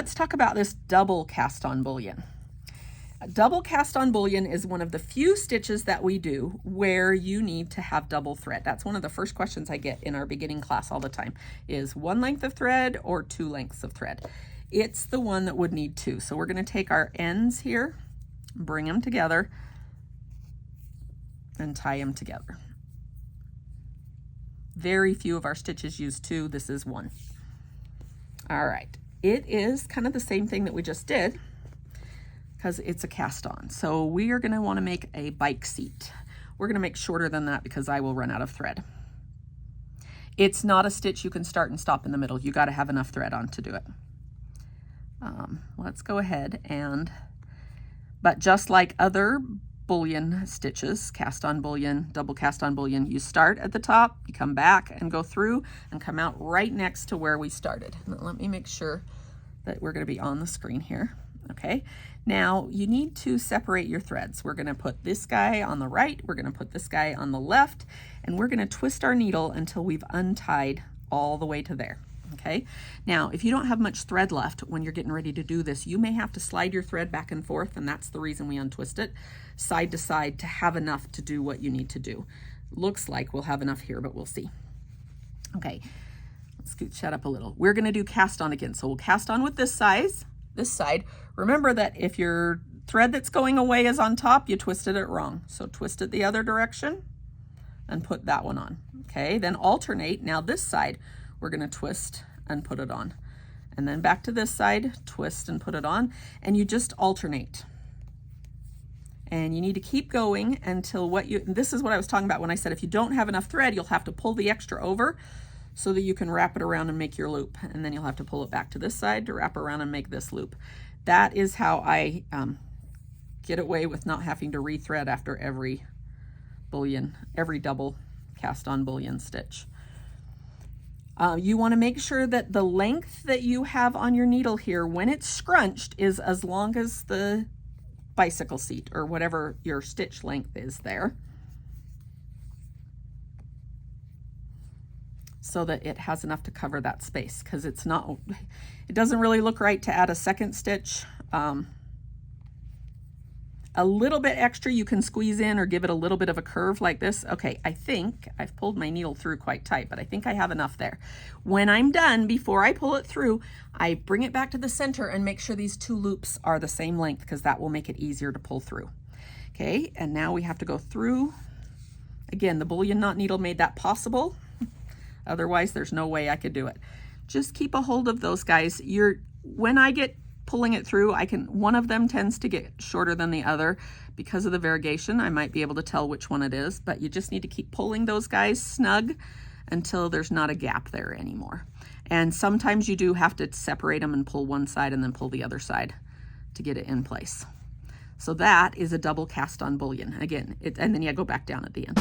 let's talk about this double cast on bullion. A double cast on bullion is one of the few stitches that we do where you need to have double thread. That's one of the first questions I get in our beginning class all the time is 1 length of thread or 2 lengths of thread. It's the one that would need 2. So we're going to take our ends here, bring them together, and tie them together. Very few of our stitches use 2. This is 1. All right. It is kind of the same thing that we just did, because it's a cast on. So we are going to want to make a bike seat. We're going to make shorter than that because I will run out of thread. It's not a stitch you can start and stop in the middle. You got to have enough thread on to do it. Let's go ahead but just like other bullion stitches, cast on bullion, double cast on bullion, you start at the top, you come back and go through and come out right next to where we started. Now, let me make sure that we're going to be on the screen here. Okay, now you need to separate your threads. We're going to put this guy on the right, we're going to put this guy on the left, and we're going to twist our needle until we've untied all the way to there. Okay, now if you don't have much thread left when you're getting ready to do this, you may have to slide your thread back and forth, and that's the reason we untwist it side to side to have enough to do what you need to do. Looks like we'll have enough here, but we'll see. Okay, let's scooch that up a little. We're going to do cast on again, so we'll cast on with this side. Remember that if your thread that's going away is on top, you twisted it wrong. So twist it the other direction and put that one on. Okay, then alternate. Now this side, we're going to twist and put it on. And then back to this side, twist and put it on. And you just alternate. And you need to keep going until this is what I was talking about when I said if you don't have enough thread, you'll have to pull the extra over so that you can wrap it around and make your loop. And then you'll have to pull it back to this side to wrap around and make this loop. That is how I get away with not having to rethread after every double cast on bullion stitch. You want to make sure that the length that you have on your needle here when it's scrunched is as long as the bicycle seat or whatever your stitch length is there, so that it has enough to cover that space, because it doesn't really look right to add a second stitch. A little bit extra you can squeeze in or give it a little bit of a curve like this. Okay, I think I've pulled my needle through quite tight, but I think I have enough there. When I'm done, before I pull it through, I bring it back to the center and make sure these 2 loops are the same length, because that will make it easier to pull through. Okay, and now we have to go through. Again, the bullion knot needle made that possible. Otherwise, there's no way I could do it. Just keep a hold of those guys. When I get pulling it through, one of them tends to get shorter than the other because of the variegation. I might be able to tell which one it is, but you just need to keep pulling those guys snug until there's not a gap there anymore. And sometimes you do have to separate them and pull one side and then pull the other side to get it in place. So that is a double cast on bullion. Again, and then you go back down at the end.